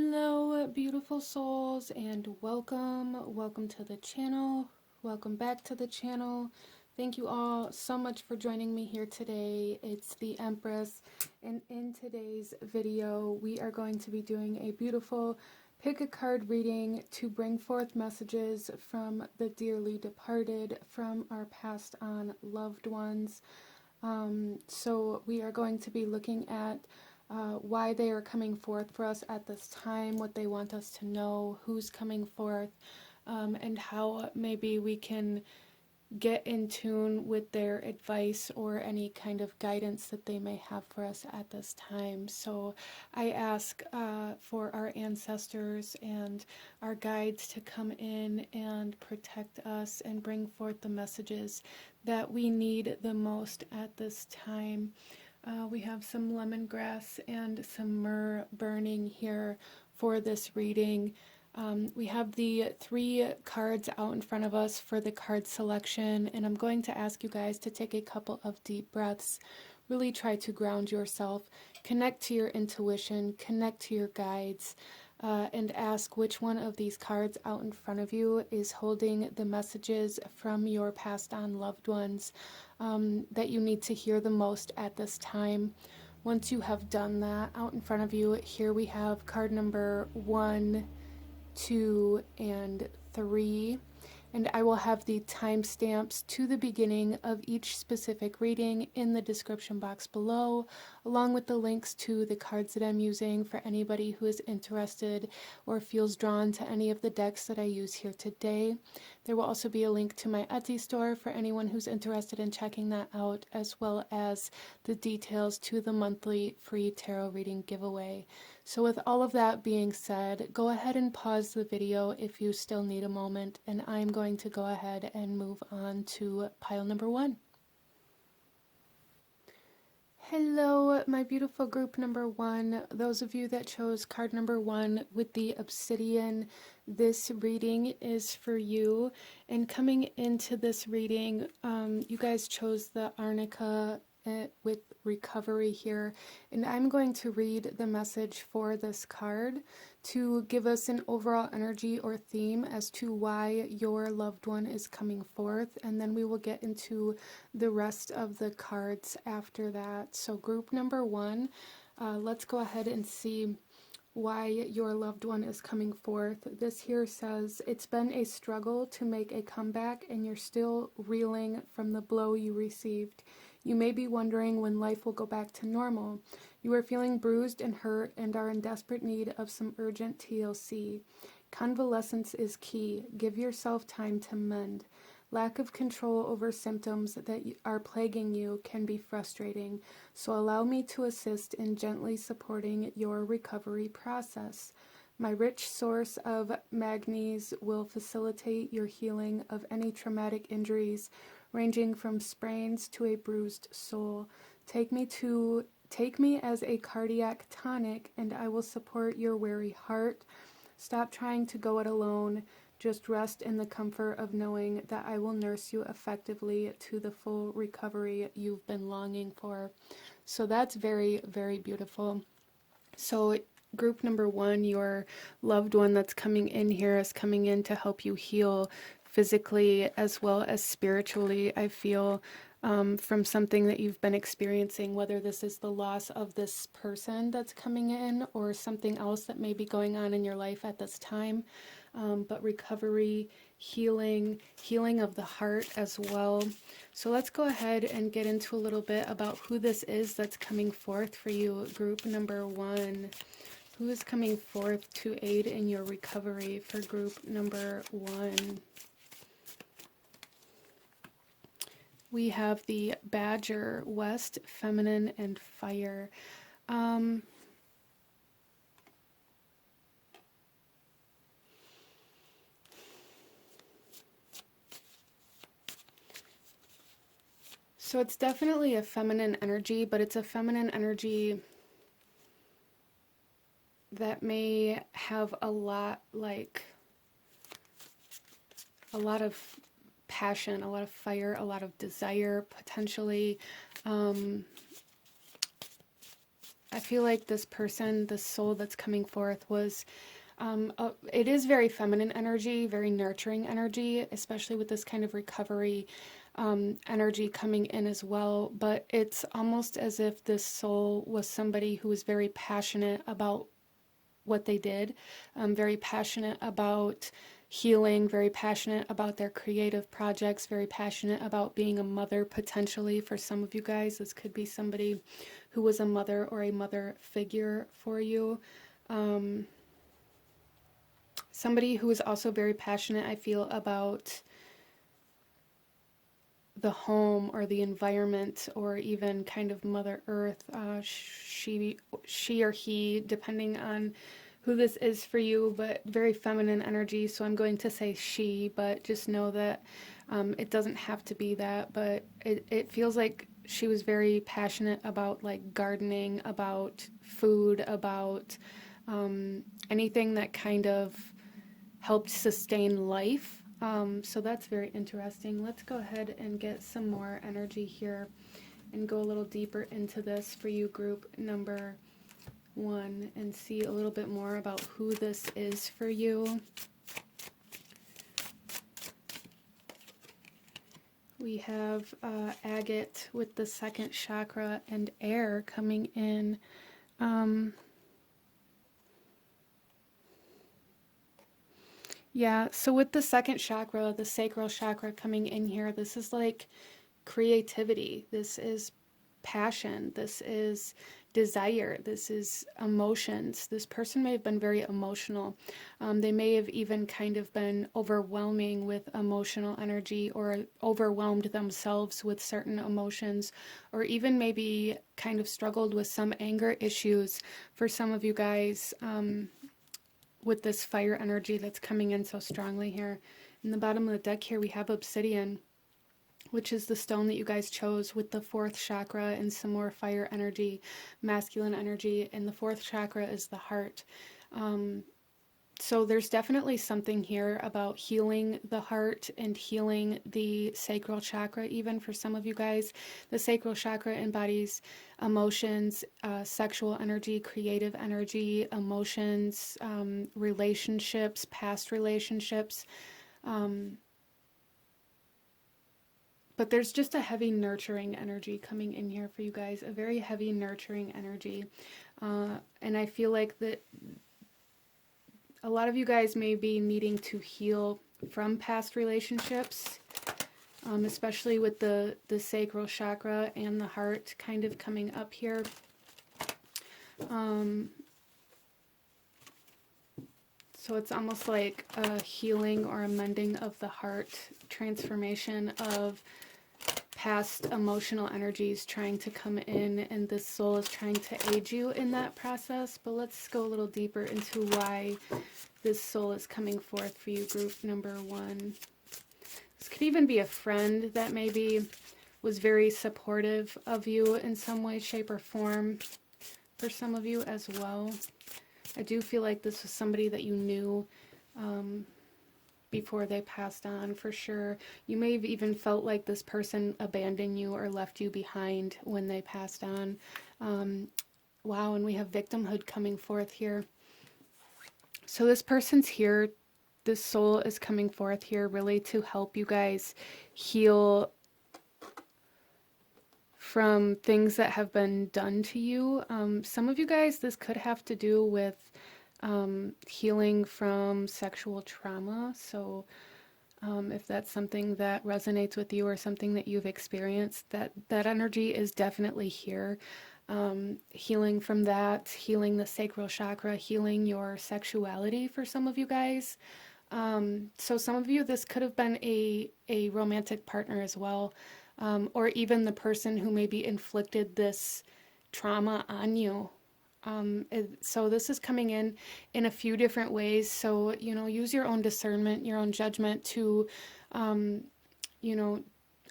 Hello, beautiful souls, and welcome to the channel. Welcome back to the channel. Thank you all so much for joining me here today. It's the Empress, and in today's video, we are going to be doing a beautiful pick a card reading to bring forth messages from the dearly departed, from our passed on loved ones. So we are going to be looking at why they are coming forth for us at this time, what they want us to know, who's coming forth, and how maybe we can get in tune with their advice or any kind of guidance that they may have for us at this time. So I ask for our ancestors and our guides to come in and protect us and bring forth the messages that we need the most at this time. We have some lemongrass and some myrrh burning here for this reading. We have the 3 cards out in front of us for the card selection, and I'm going to ask you guys to take a couple of deep breaths. Really try to ground yourself, connect to your intuition, connect to your guides, and ask which one of these cards out in front of you is holding the messages from your passed on loved ones that you need to hear the most at this time. Once you have done that out in front of you, here we have card number 1, 2, and 3. And I will have the timestamps to the beginning of each specific reading in the description box below, along with the links to the cards that I'm using for anybody who is interested or feels drawn to any of the decks that I use here today. There will also be a link to my Etsy store for anyone who's interested in checking that out, as well as the details to the monthly free tarot reading giveaway. So with all of that being said, go ahead and pause the video if you still need a moment, and I'm going to go ahead and move on to pile number 1. Hello, my beautiful group number 1. Those of you that chose card number 1 with the obsidian, this reading is for you. And coming into this reading, you guys chose the arnica with recovery here, and I'm going to read the message for this card to give us an overall energy or theme as to why your loved one is coming forth, and then we will get into the rest of the cards after that. So group number 1, let's go ahead and see why your loved one is coming forth. This here says, it's been a struggle to make a comeback and you're still reeling from the blow you received. You may be wondering when life will go back to normal. You are feeling bruised and hurt and are in desperate need of some urgent TLC. Convalescence is key. Give yourself time to mend. Lack of control over symptoms that are plaguing you can be frustrating, so allow me to assist in gently supporting your recovery process. My rich source of manganese will facilitate your healing of any traumatic injuries, ranging from sprains to a bruised soul. Take me as a cardiac tonic, and I will support your weary heart. Stop trying to go it alone. Just rest in the comfort of knowing that I will nurse you effectively to the full recovery you've been longing for. So that's very, very beautiful. So group number 1, your loved one that's coming in here is coming in to help you heal physically as well as spiritually, I feel, from something that you've been experiencing, whether this is the loss of this person that's coming in or something else that may be going on in your life at this time. But recovery, healing of the heart as well. So let's go ahead and get into a little bit about who this is that's coming forth for you, group number 1. Who is coming forth to aid in your recovery for group number 1? We have the Badger, West, Feminine, and Fire. So it's definitely a feminine energy, but it's a feminine energy that may have a lot of passion, a lot of fire, a lot of desire, potentially. I feel like this person, this soul that's coming forth was, it is very feminine energy, very nurturing energy, especially with this kind of recovery energy coming in as well. But it's almost as if this soul was somebody who was very passionate about what they did, very passionate about healing, very passionate about their creative projects, very passionate about being a mother potentially for some of you guys. This could be somebody who was a mother or a mother figure for you. Somebody who is also very passionate, I feel, about the home or the environment or even kind of Mother Earth. She or he, depending on who this is for you, but very feminine energy. So I'm going to say she, but just know that it doesn't have to be that. But it feels like she was very passionate about like gardening, about food, about anything that kind of helped sustain life. So that's very interesting. Let's go ahead and get some more energy here and go a little deeper into this for you, group number 1, and see a little bit more about who this is for you. We have agate with the second chakra and air coming in. Yeah, so with the second chakra, the sacral chakra coming in here, this is like creativity. This is passion. This is desire. This is emotions. This person may have been very emotional. They may have even kind of been overwhelming with emotional energy or overwhelmed themselves with certain emotions, or even maybe kind of struggled with some anger issues for some of you guys. With this fire energy that's coming in so strongly here. In the bottom of the deck here, we have obsidian, which is the stone that you guys chose with the 4th chakra and some more fire energy, masculine energy, and the 4th chakra is the heart. So there's definitely something here about healing the heart and healing the sacral chakra, even for some of you guys. The sacral chakra embodies emotions, sexual energy, creative energy, emotions, relationships, past relationships. But there's just a heavy nurturing energy coming in here for you guys, a very heavy nurturing energy. And I feel like that a lot of you guys may be needing to heal from past relationships, especially with the sacral chakra and the heart kind of coming up here. So it's almost like a healing or a mending of the heart, transformation of past emotional energies trying to come in, and this soul is trying to aid you in that process. But let's go a little deeper into why this soul is coming forth for you, group number 1. This could even be a friend that maybe was very supportive of you in some way, shape, or form for some of you as well. I do feel like this was somebody that you knew before they passed on, for sure. You may have even felt like this person abandoned you or left you behind when they passed on. Wow, and we have victimhood coming forth here. So this person's here, this soul is coming forth here really to help you guys heal from things that have been done to you. Some of you guys, this could have to do with healing from sexual trauma. So if that's something that resonates with you or something that you've experienced, that energy is definitely here. Healing from that, healing the sacral chakra, healing your sexuality for some of you guys. So some of you, this could have been a romantic partner as well, or even the person who maybe inflicted this trauma on you. So this is coming in a few different ways. So, use your own discernment, your own judgment to,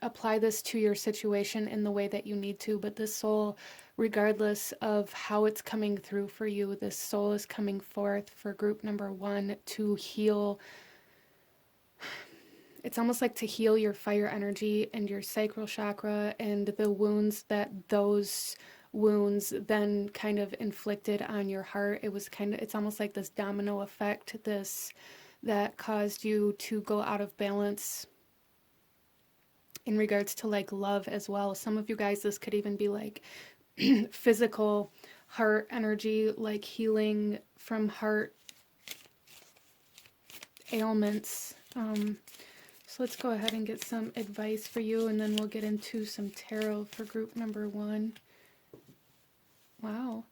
apply this to your situation in the way that you need to. But this soul, regardless of how it's coming through for you, this soul is coming forth for group number 1 to heal. It's almost like to heal your fire energy and your sacral chakra and the wounds that those wounds then kind of inflicted on your heart. It's almost like this domino effect, that caused you to go out of balance in regards to like love as well. Some of you guys, this could even be like physical heart energy, like healing from heart ailments. So let's go ahead and get some advice for you, and then we'll get into some tarot for group number 1. Wow.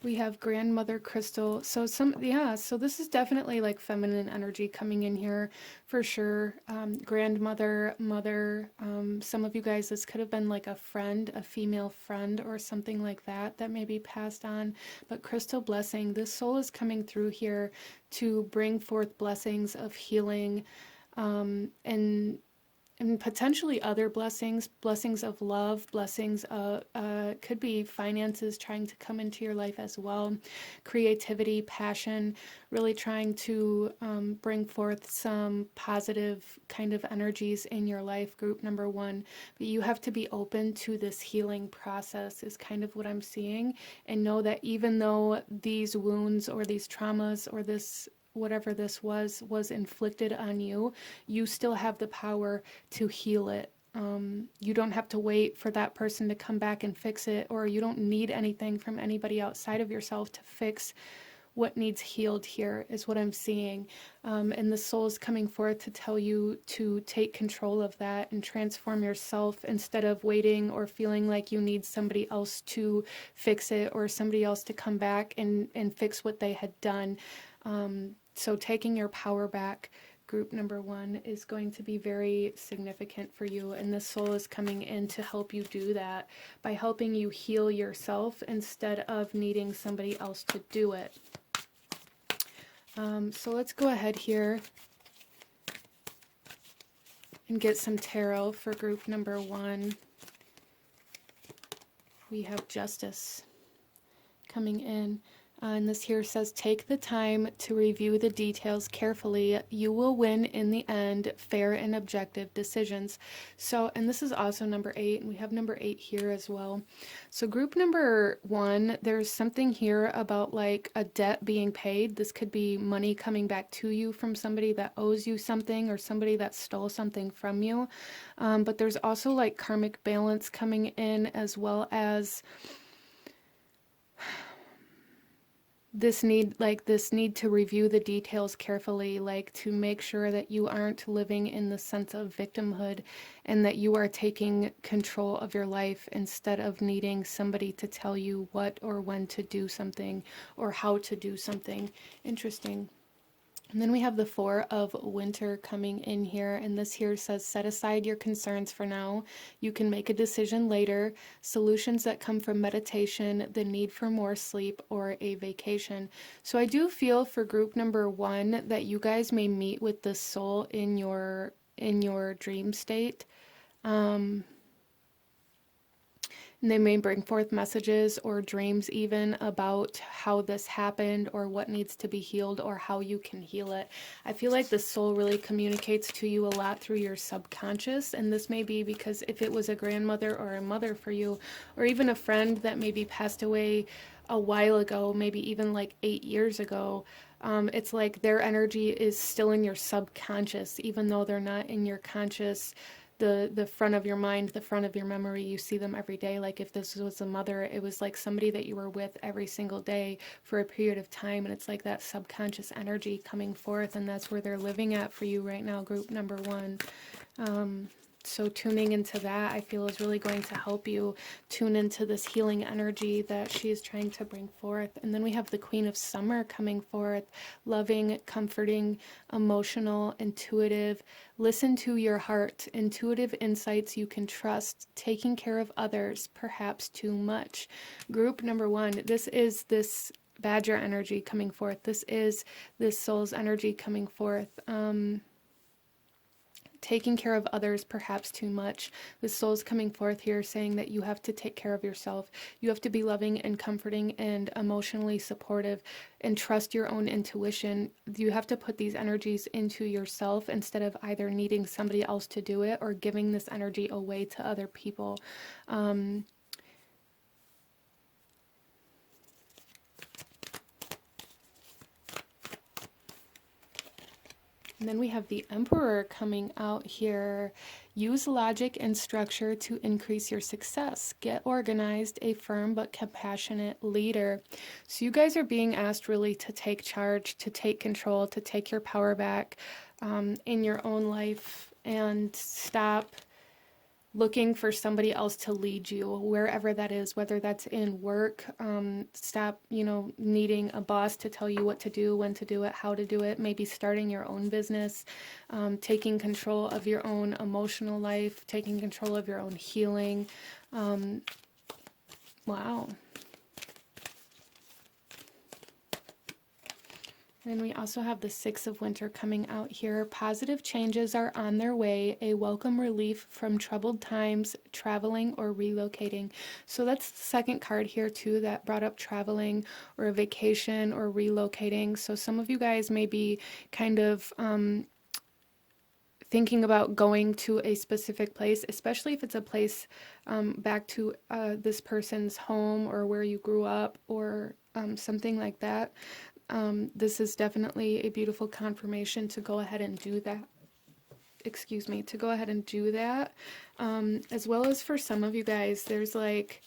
We have grandmother crystal. So so this is definitely like feminine energy coming in here for sure. Grandmother, mother, some of you guys, this could have been like a friend, a female friend or something like that may be passed on. But crystal blessing, this soul is coming through here to bring forth blessings of healing, and potentially other blessings of love, blessings could be finances trying to come into your life as well, creativity, passion, really trying to bring forth some positive kind of energies in your life, group number 1. But you have to be open to this healing process is kind of what I'm seeing, and know that even though these wounds or these traumas or this whatever this was inflicted on you, you still have the power to heal it. You don't have to wait for that person to come back and fix it, or you don't need anything from anybody outside of yourself to fix what needs healed here, is what I'm seeing. And the soul is coming forth to tell you to take control of that and transform yourself instead of waiting or feeling like you need somebody else to fix it or somebody else to come back and fix what they had done. So taking your power back, group number 1, is going to be very significant for you. And this soul is coming in to help you do that by helping you heal yourself instead of needing somebody else to do it. So let's go ahead here and get some tarot for group number 1. We have justice coming in. And this here says, take the time to review the details carefully. You will win in the end, fair and objective decisions. So, and this is also number 8, and we have number 8 here as well. So group number 1, there's something here about like a debt being paid. This could be money coming back to you from somebody that owes you something or somebody that stole something from you. But there's also like karmic balance coming in, as well as this need to review the details carefully, like to make sure that you aren't living in the sense of victimhood and that you are taking control of your life instead of needing somebody to tell you what or when to do something or how to do something. Interesting. And then we have the 4 of winter coming in here, and this here says, set aside your concerns for now. You can make a decision later. Solutions that come from meditation, the need for more sleep, or a vacation. So I do feel for group number 1 that you guys may meet with this soul in your dream state. And they may bring forth messages or dreams even about how this happened or what needs to be healed or how you can heal it. I feel like the soul really communicates to you a lot through your subconscious, and this may be because if it was a grandmother or a mother for you, or even a friend that maybe passed away a while ago, maybe even like 8 years ago, it's like their energy is still in your subconscious, even though they're not in your conscious, the front of your mind, the front of your memory. You see them every day. Like if this was a mother, it was like somebody that you were with every single day for a period of time, and it's like that subconscious energy coming forth, and that's where they're living at for you right now, group number 1. So tuning into that, I feel, is really going to help you tune into this healing energy that she is trying to bring forth. And then we have the Queen of Summer coming forth, loving, comforting, emotional, intuitive. Listen to your heart, intuitive insights you can trust, taking care of others, perhaps too much. Group number 1, this is this Badger energy coming forth. This is this soul's energy coming forth. Taking care of others, perhaps too much. The soul's coming forth here saying that you have to take care of yourself. You have to be loving and comforting and emotionally supportive and trust your own intuition. You have to put these energies into yourself instead of either needing somebody else to do it or giving this energy away to other people. And then we have the Emperor coming out here. Use logic and structure to increase your success. Get organized, a firm but compassionate leader. So you guys are being asked really to take charge, to take control, to take your power back in your own life and stop looking for somebody else to lead you wherever that is, whether that's in work. Stop, needing a boss to tell you what to do, when to do it, how to do it. Maybe starting your own business, taking control of your own emotional life, taking control of your own healing. Wow. Then we also have the Six of Winter coming out here. Positive changes are on their way, a welcome relief from troubled times, traveling or relocating. So that's the second card here too that brought up traveling or a vacation or relocating. So some of you guys may be kind of thinking about going to a specific place, especially if it's a place back to this person's home or where you grew up or something like that. This is definitely a beautiful confirmation to go ahead and do that. To go ahead and do that. As well as for some of you guys, there's like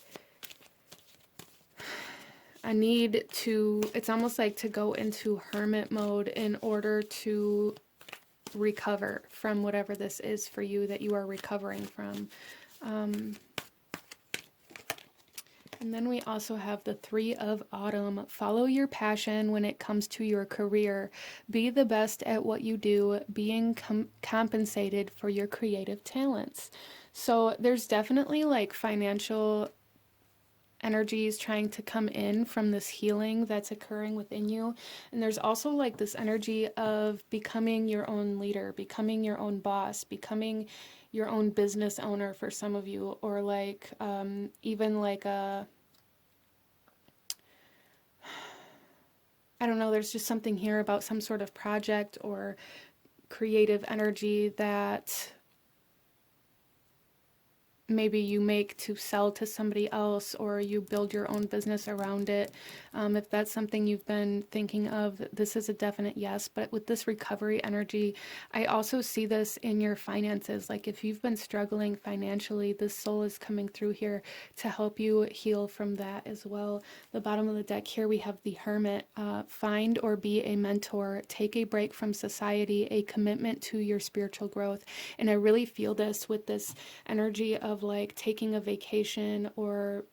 a need to, it's almost like to go into hermit mode in order to recover from whatever this is for you that you are recovering from. And then we also have the Three of Autumn. Follow your passion when it comes to your career. Be the best at what you do, being compensated for your creative talents. So there's definitely like financial energies trying to come in from this healing that's occurring within you. And there's also like this energy of becoming your own leader, becoming your own boss, becoming your own business owner for some of you, or like even like I don't know, there's just something here about some sort of project or creative energy that maybe you make to sell to somebody else, or you build your own business around it. If that's something you've been thinking of, this is a definite yes. But with this recovery energy, I also see this in your finances. Like if you've been struggling financially, this soul is coming through here to help you heal from that as well. The bottom of the deck here, we have the Hermit. Find or be a mentor. Take a break from society, a commitment to your spiritual growth. And I really feel this with this energy of like taking a vacation, or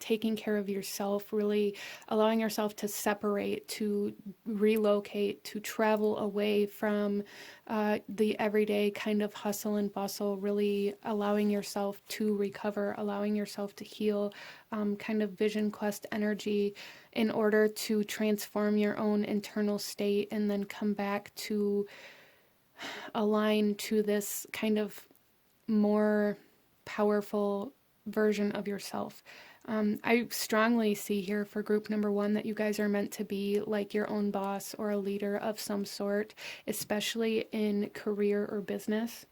taking care of yourself, really allowing yourself to separate, to relocate, to travel away from the everyday kind of hustle and bustle, really allowing yourself to recover, allowing yourself to heal, kind of vision quest energy in order to transform your own internal state and then come back to align to this kind of more powerful version of yourself. I strongly see here for group number one that you guys are meant to be like your own boss or a leader of some sort, especially in career or business.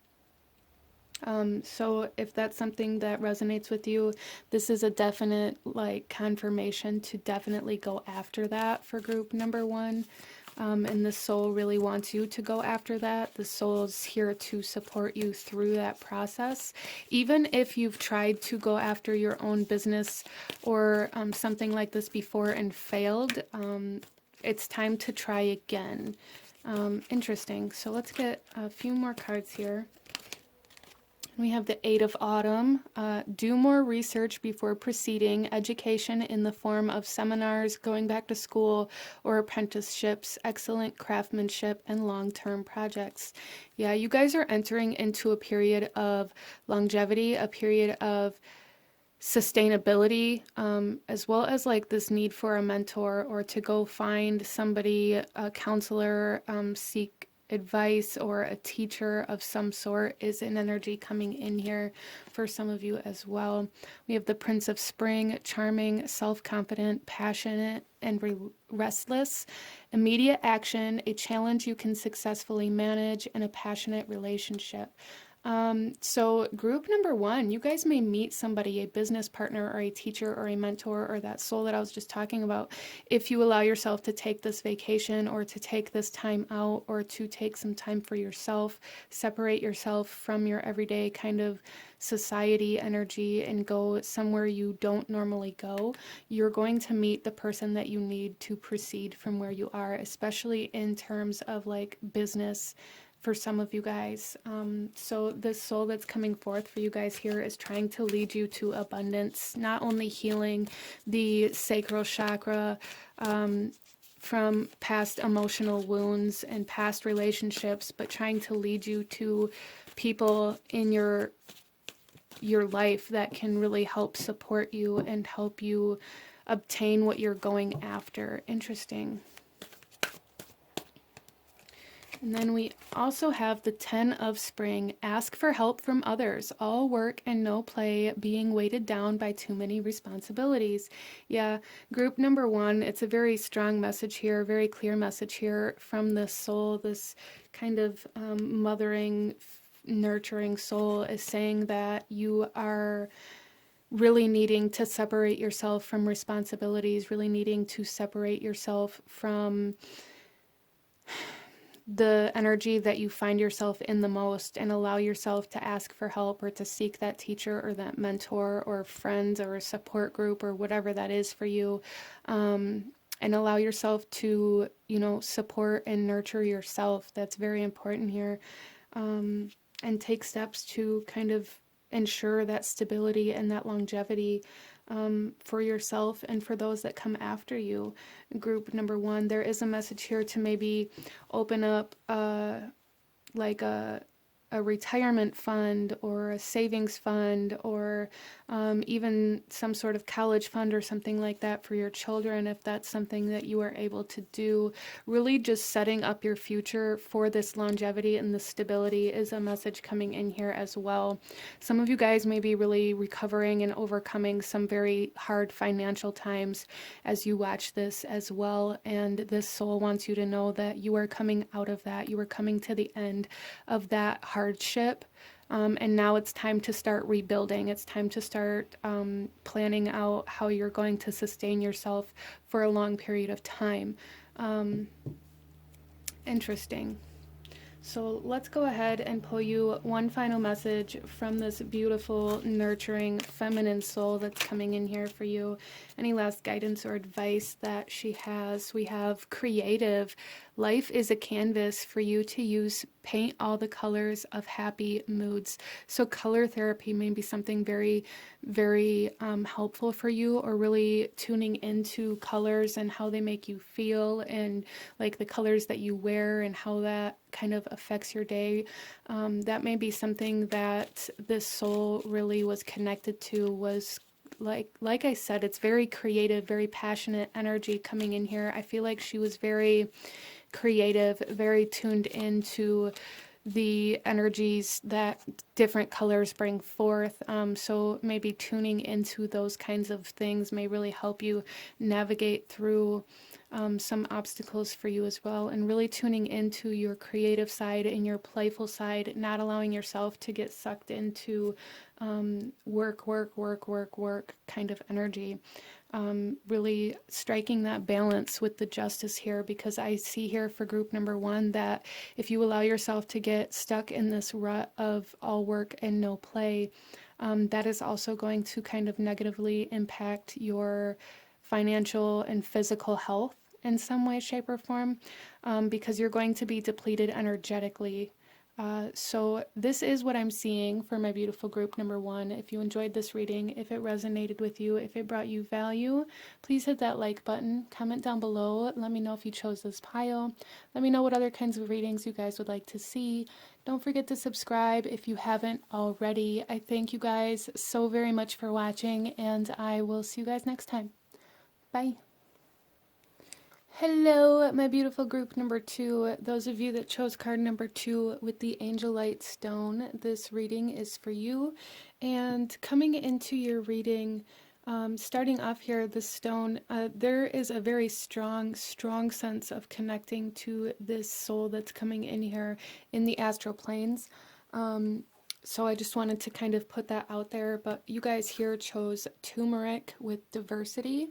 So if that's something that resonates with you, this is a definite like confirmation to definitely go after that for group number one. And the soul really wants you to go after that. The soul's here to support you through that process. Even if you've tried to go after your own business or something like this before and failed, it's time to try again. Interesting. So let's get a few more cards here. We have the Eight of Autumn. Do more research before proceeding. Education in the form of seminars, going back to school, or apprenticeships. Excellent craftsmanship and long-term projects. Yeah, you guys are entering into a period of longevity, a period of sustainability, as well as like this need for a mentor or to go find somebody, a counselor, seek advice, or a teacher of some sort is an energy coming in here for some of you as well. We have the Prince of Spring, charming, self-confident, passionate, and restless. Immediate action, a challenge you can successfully manage, and a passionate relationship. So group number one, you guys may meet somebody, a business partner or a teacher or a mentor or that soul that I was just talking about, if you allow yourself to take this vacation or to take this time out or to take some time for yourself, separate yourself from your everyday kind of society energy and go somewhere you don't normally go, you're going to meet the person that you need to proceed from where you are, especially in terms of like business for some of you guys. So this soul that's coming forth for you guys here is trying to lead you to abundance, not only healing the sacral chakra from past emotional wounds and past relationships, but trying to lead you to people in your life that can really help support you and help you obtain what you're going after. Interesting. And then we also have the 10 of Spring. Ask for help from others. All work and no play, being weighted down by too many responsibilities. Yeah, group number one, it's a very strong message here, very clear message here from this soul, this kind of mothering, nurturing soul is saying that you are really needing to separate yourself from responsibilities, really needing to separate yourself from the energy that you find yourself in the most and allow yourself to ask for help or to seek that teacher or that mentor or friends or a support group or whatever that is for you. And allow yourself to, support and nurture yourself. That's very important here. And take steps to kind of ensure that stability and that longevity for yourself and for those that come after you. Group number one, there is a message here to maybe open up like a retirement fund or a savings fund or even some sort of college fund or something like that for your children, if that's something that you are able to do. Really just setting up your future for this longevity and the stability is a message coming in here as well. Some of you guys may be really recovering and overcoming some very hard financial times as you watch this as well, and this soul wants you to know that you are coming out of that. You are coming to the end of that hardship. And now it's time to start rebuilding. It's time to start planning out how you're going to sustain yourself for a long period of time. Interesting. So let's go ahead and pull you one final message from this beautiful, nurturing, feminine soul that's coming in here for you. Any last guidance or advice that she has? We have creative. Life is a canvas for you to use. Paint all the colors of happy moods. So color therapy may be something very, very helpful for you, or really tuning into colors and how they make you feel and like the colors that you wear and how that kind of affects your day. That may be something that this soul really was connected to, was like I said, it's very creative, very passionate energy coming in here. I feel like she was very creative, very tuned into the energies that different colors bring forth. So maybe tuning into those kinds of things may really help you navigate through some obstacles for you as well, and really tuning into your creative side and your playful side, not allowing yourself to get sucked into work kind of energy. Really striking that balance with the justice here, because I see here for group number one that if you allow yourself to get stuck in this rut of all work and no play, that is also going to kind of negatively impact your financial and physical health in some way, shape, or form, because you're going to be depleted energetically. So this is what I'm seeing for my beautiful group number one. If you enjoyed this reading, if it resonated with you, if it brought you value, please hit that like button, comment down below, let me know if you chose this pile, let me know what other kinds of readings you guys would like to see. Don't forget to subscribe if you haven't already. I thank you guys so very much for watching, and I will see you guys next time. Bye. Hello, my beautiful group number two. Those of you that chose card number two with the Angel Light Stone, this reading is for you. And coming into your reading, starting off here, the stone, there is a very strong sense of connecting to this soul that's coming in here in the astral planes. So I just wanted to kind of put that out there, but you guys here chose turmeric with diversity.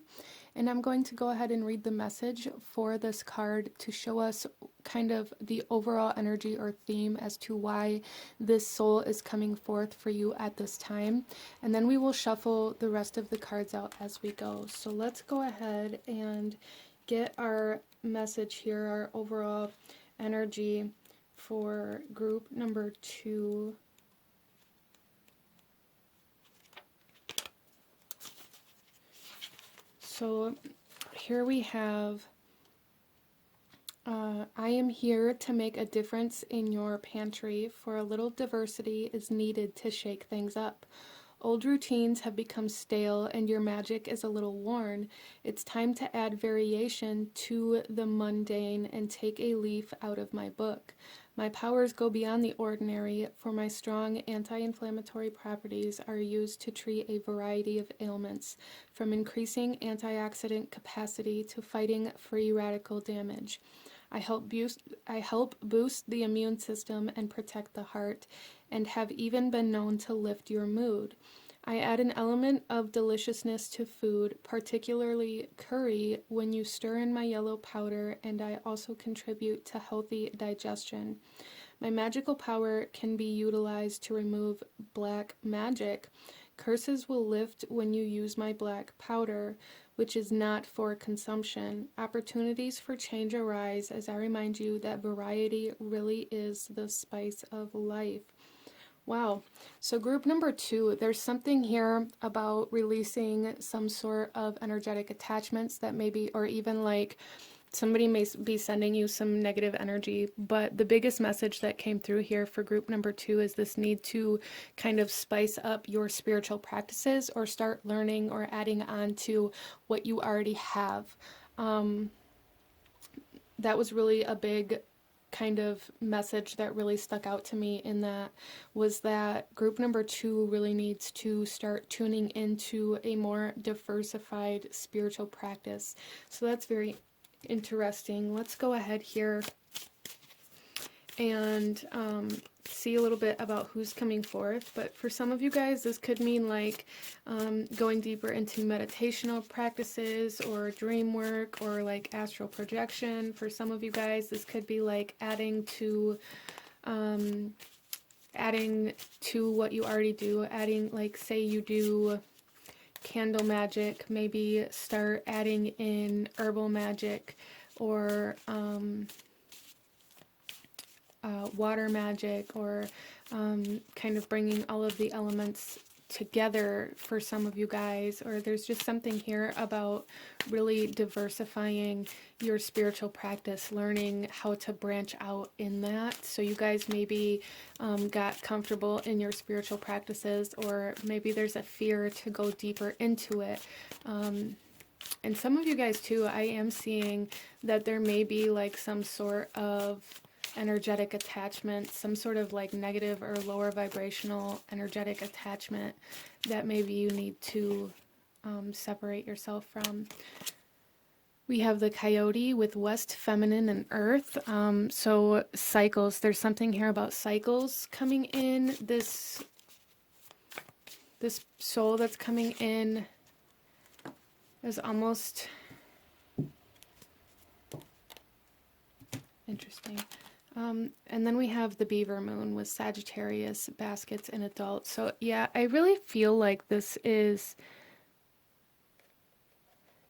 And I'm going to go ahead and read the message for this card to show us kind of the overall energy or theme as to why this soul is coming forth for you at this time. And then we will shuffle the rest of the cards out as we go. So let's go ahead and get our message here, our overall energy for group number 2. So here we have, I am here to make a difference in your pantry, for a little diversity is needed to shake things up. Old routines have become stale and your magic is a little worn. It's time to add variation to the mundane and take a leaf out of my book. My powers go beyond the ordinary, for my strong anti-inflammatory properties are used to treat a variety of ailments, from increasing antioxidant capacity to fighting free radical damage. I help boost the immune system and protect the heart, and have even been known to lift your mood. I add an element of deliciousness to food, particularly curry, when you stir in my yellow powder, and I also contribute to healthy digestion. My magical power can be utilized to remove black magic. Curses will lift when you use my black powder, which is not for consumption. Opportunities for change arise as I remind you that variety really is the spice of life. Wow. So group number 2, there's something here about releasing some sort of energetic attachments that maybe, or even like somebody may be sending you some negative energy, but the biggest message that came through here for group number 2 is this need to kind of spice up your spiritual practices or start learning or adding on to what you already have. That was really a big kind of message that really stuck out to me, in that was that group number 2 really needs to start tuning into a more diversified spiritual practice. So that's very interesting. Let's go ahead here and see a little bit about who's coming forth. But for some of you guys, this could mean like going deeper into meditational practices or dream work or like astral projection. For some of you guys, this could be like adding to what you already do. Adding, like, say you do candle magic, maybe start adding in herbal magic or water magic, or kind of bringing all of the elements together for some of you guys. Or there's just something here about really diversifying your spiritual practice, learning how to branch out in that. So you guys maybe got comfortable in your spiritual practices, or maybe there's a fear to go deeper into it. And some of you guys too, I am seeing that there may be like some sort of energetic attachment, some sort of like negative or lower vibrational energetic attachment that maybe you need to separate yourself from. We have the coyote with West, feminine, and earth. So cycles, there's something here about cycles coming in. This soul that's coming in is almost interesting. And then we have the beaver moon with Sagittarius, baskets, and adults. So yeah, I really feel like this is,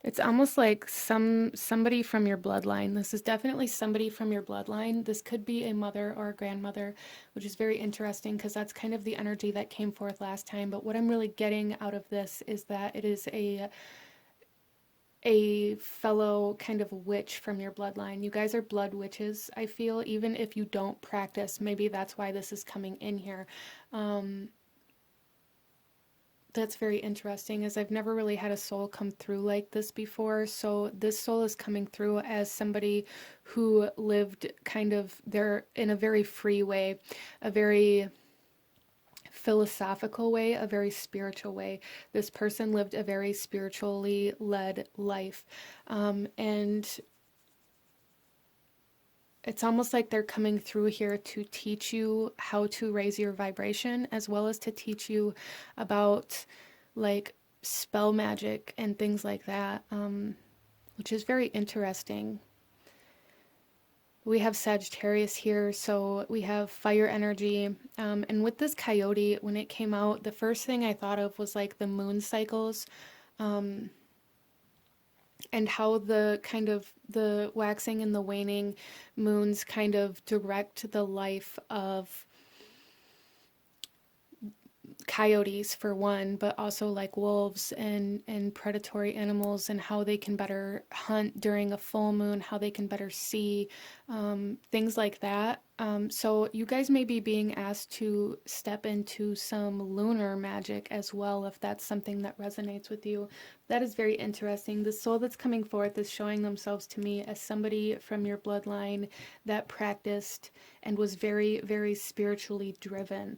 it's almost like somebody from your bloodline. This is definitely somebody from your bloodline. This could be a mother or a grandmother, which is very interesting because that's kind of the energy that came forth last time. But what I'm really getting out of this is that it is a fellow kind of witch from your bloodline. You guys are blood witches, I feel, even if you don't practice. Maybe that's why this is coming in here. That's very interesting, as I've never really had a soul come through like this before. So this soul is coming through as somebody who lived kind of there in a very free way, a very philosophical way, a very spiritual way. This person lived a very spiritually led life. And it's almost like they're coming through here to teach you how to raise your vibration, as well as to teach you about like spell magic and things like that, which is very interesting. We have Sagittarius here, so we have fire energy. And with this coyote, when it came out, the first thing I thought of was like the moon cycles, and how the kind of the waxing and the waning moons kind of direct the life of coyotes for one, but also like wolves and predatory animals, and how they can better hunt during a full moon, how they can better see, things like that. So you guys may be being asked to step into some lunar magic as well, if that's something that resonates with you. That is very interesting. The soul that's coming forth is showing themselves to me as somebody from your bloodline that practiced and was very, very spiritually driven.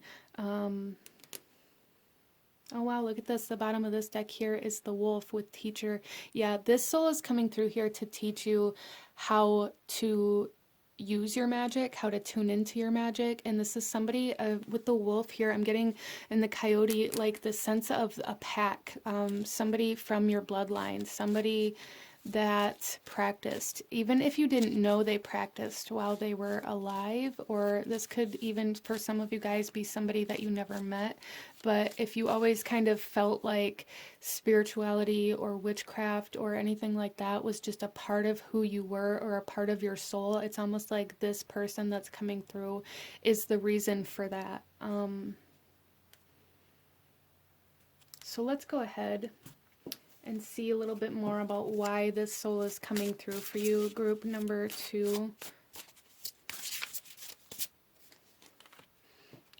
Oh wow, look at this. The bottom of this deck here is the wolf with teacher. Yeah, this soul is coming through here to teach you how to use your magic, how to tune into your magic. And this is somebody with the wolf here. I'm getting in the coyote like the sense of a pack, somebody from your bloodline, somebody that practiced, even if you didn't know they practiced while they were alive, or this could even for some of you guys be somebody that you never met. But if you always kind of felt like spirituality or witchcraft or anything like that was just a part of who you were or a part of your soul, it's almost like this person that's coming through is the reason for that. So let's go ahead and see a little bit more about why this soul is coming through for you. Group number 2.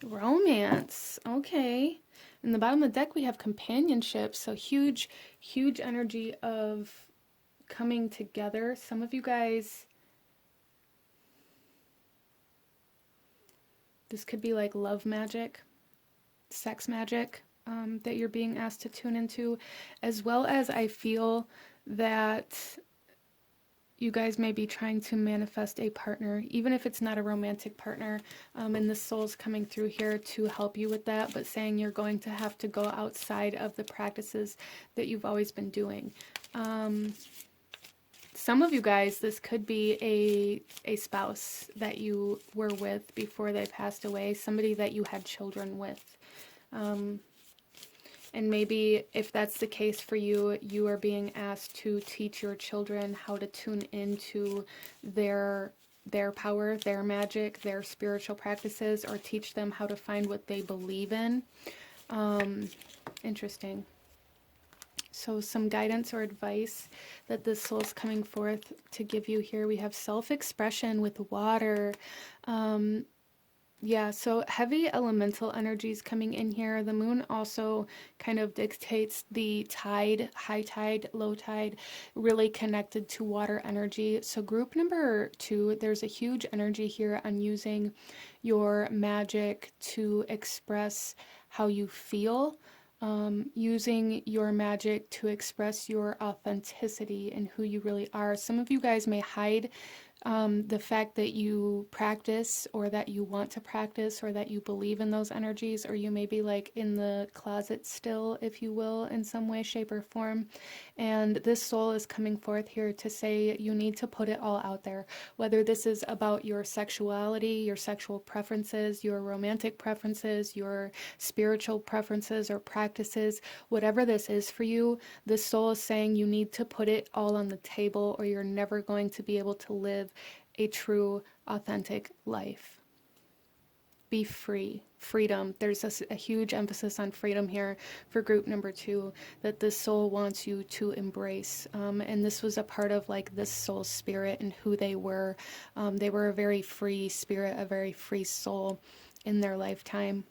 Romance. Okay. In the bottom of the deck, we have companionship. So huge, huge energy of coming together. Some of you guys, this could be like love magic, sex magic, that you're being asked to tune into, as well as I feel that you guys may be trying to manifest a partner, even if it's not a romantic partner, and the soul's coming through here to help you with that, but saying you're going to have to go outside of the practices that you've always been doing. Some of you guys, this could be a spouse that you were with before they passed away, somebody that you had children with. And maybe if that's the case for you, you are being asked to teach your children how to tune into their power, their magic, their spiritual practices, or teach them how to find what they believe in. Interesting. So some guidance or advice that this soul's coming forth to give you here. We have self-expression with water. Yeah, so heavy elemental energies coming in here. The moon also kind of dictates the tide, high tide, low tide, really connected to water energy. So group number 2, there's a huge energy here on using your magic to express how you feel. Using your magic to express your authenticity and who you really are. Some of you guys may hide the fact that you practice or that you want to practice or that you believe in those energies, or you may be like in the closet still, if you will, in some way, shape, or form. And this soul is coming forth here to say you need to put it all out there, whether this is about your sexuality, your sexual preferences, your romantic preferences, your spiritual preferences or practices, whatever this is for you. This soul is saying you need to put it all on the table, or you're never going to be able to live a true, authentic life. Be free. Freedom. There's a huge emphasis on freedom here for group number 2 that this soul wants you to embrace. And this was a part of like this soul's spirit and who they were. They were a very free spirit, a very free soul in their lifetime.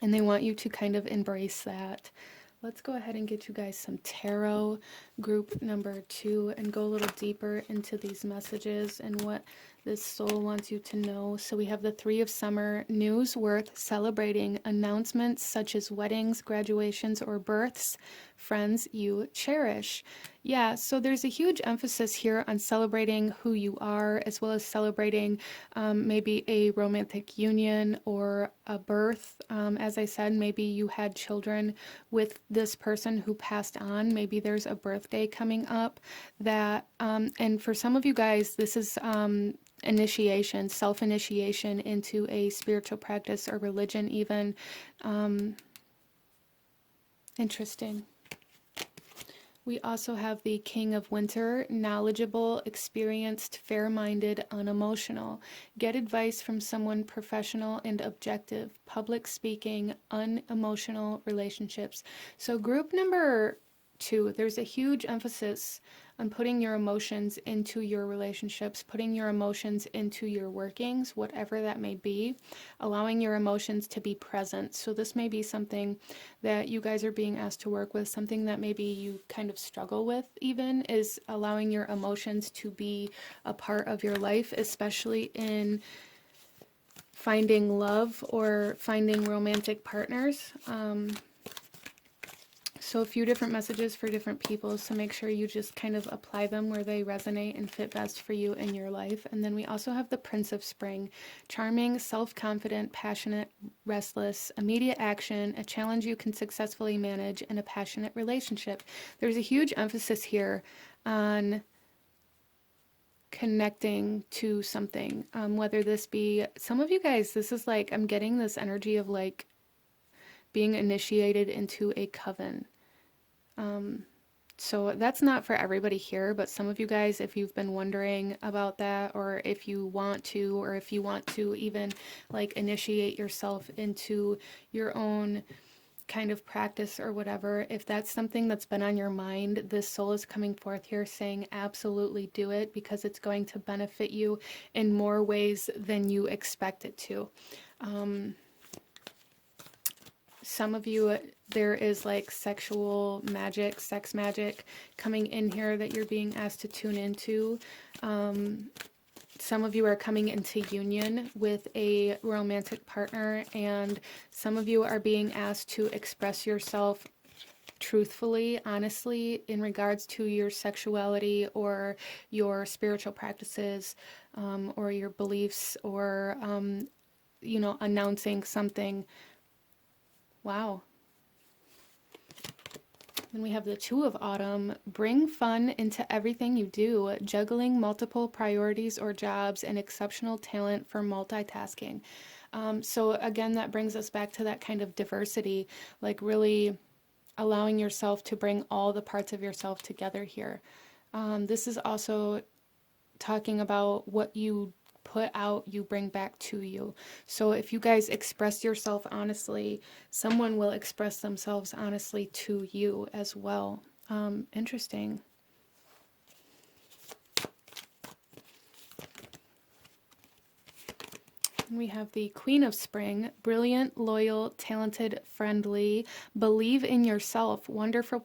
And they want you to kind of embrace that. Let's go ahead and get you guys some tarot group number 2 and go a little deeper into these messages and what this soul wants you to know. So we have the Three of Summer, news worth celebrating, announcements such as weddings, graduations, or births, friends you cherish. Yeah, so there's a huge emphasis here on celebrating who you are, as well as celebrating maybe a romantic union or a birth. As I said, maybe you had children with this person who passed on. Maybe there's a birthday coming up that, and for some of you guys, this is initiation, self-initiation into a spiritual practice or religion even. Interesting. We also have the King of Winter, knowledgeable, experienced, fair-minded, unemotional. Get advice from someone professional and objective. Public speaking, unemotional relationships. So group number 2, there's a huge emphasis on putting your emotions into your relationships, putting your emotions into your workings, whatever that may be, allowing your emotions to be present. So this may be something that you guys are being asked to work with, something that maybe you kind of struggle with even, is allowing your emotions to be a part of your life, especially in finding love or finding romantic partners. So a few different messages for different people, so make sure you just kind of apply them where they resonate and fit best for you in your life. And then we also have the Prince of Spring, charming, self-confident, passionate, restless, immediate action, a challenge you can successfully manage, and a passionate relationship. There's a huge emphasis here on connecting to something, whether this be, some of you guys, this is like, I'm getting this energy of like being initiated into a coven. So that's not for everybody here, but some of you guys, if you've been wondering about that, or if you want to even like initiate yourself into your own kind of practice or whatever, if that's something that's been on your mind, this soul is coming forth here saying absolutely do it, because it's going to benefit you in more ways than you expect it to. Some of you, there is like sexual magic, sex magic coming in here that you're being asked to tune into. Some of you are coming into union with a romantic partner, and some of you are being asked to express yourself truthfully, honestly, in regards to your sexuality or your spiritual practices, or your beliefs, or, announcing something. Wow. Then we have the Two of Autumn. Bring fun into everything you do, juggling multiple priorities or jobs, and exceptional talent for multitasking. So again, that brings us back to that kind of diversity, like really allowing yourself to bring all the parts of yourself together here. This is also talking about what you put out, you bring back to you. So if you guys express yourself honestly, someone will express themselves honestly to you as well. Interesting. We have the Queen of Spring, brilliant, loyal, talented, friendly, believe in yourself. Wonderful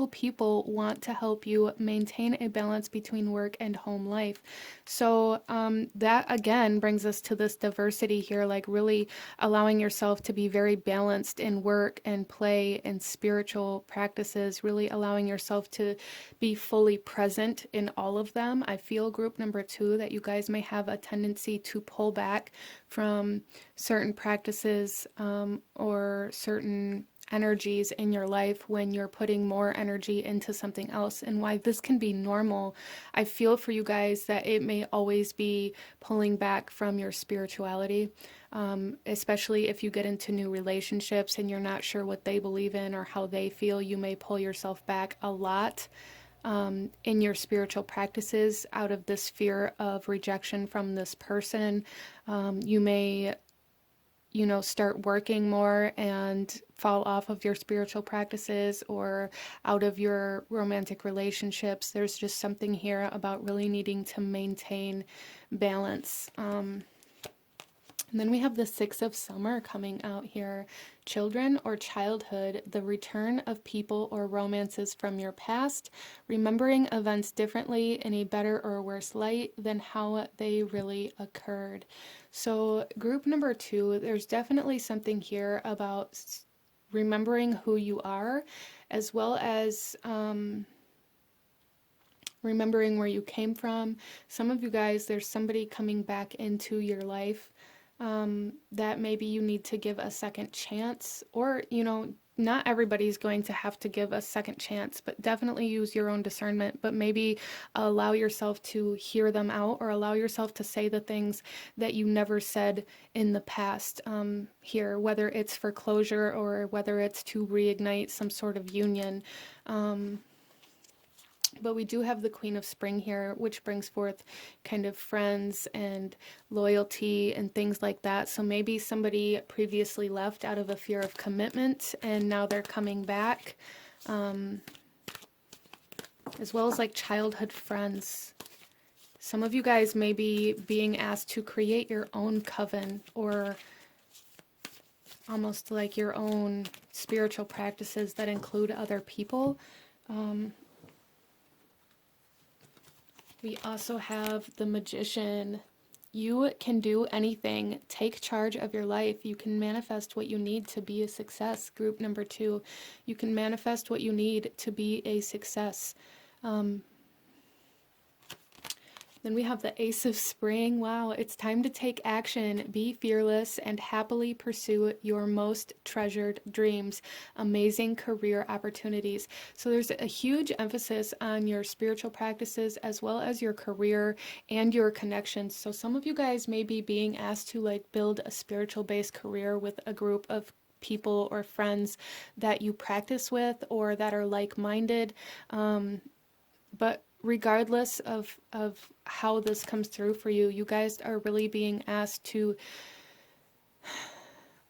people want to help you maintain a balance between work and home life. So that again brings us to this diversity here, like really allowing yourself to be very balanced in work and play and spiritual practices, really allowing yourself to be fully present in all of them. I feel group number 2 that you guys may have a tendency to pull back from certain practices or certain energies in your life when you're putting more energy into something else. And why this can be normal, I feel for you guys that it may always be pulling back from your spirituality, especially if you get into new relationships and you're not sure what they believe in or how they feel. You may pull yourself back a lot in your spiritual practices out of this fear of rejection from this person. You may, start working more and fall off of your spiritual practices or out of your romantic relationships. There's just something here about really needing to maintain balance. And then we have the Six of Summer coming out here. Children or childhood, the return of people or romances from your past, remembering events differently in a better or worse light than how they really occurred. So group number 2, there's definitely something here about remembering who you are, as well as remembering where you came from. Some of you guys, there's somebody coming back into your life that maybe you need to give a second chance, or, not everybody's going to have to give a second chance, but definitely use your own discernment, but maybe allow yourself to hear them out, or allow yourself to say the things that you never said in the past here, whether it's for closure or whether it's to reignite some sort of union. But we do have the Queen of Spring here, which brings forth kind of friends and loyalty and things like that. So maybe somebody previously left out of a fear of commitment and now they're coming back. As well as like childhood friends. Some of you guys may be being asked to create your own coven, or almost like your own spiritual practices that include other people. We also have the Magician. You can do anything. Take charge of your life. You can manifest what you need to be a success. Group number 2. You can manifest what you need to be a success. Then we have the Ace of Spring. Wow, it's time to take action. Be fearless and happily pursue your most treasured dreams. Amazing career opportunities. So there's a huge emphasis on your spiritual practices as well as your career and your connections. So some of you guys may be being asked to like build a spiritual based career with a group of people or friends that you practice with or that are like-minded. But regardless of how this comes through for you, you guys are really being asked to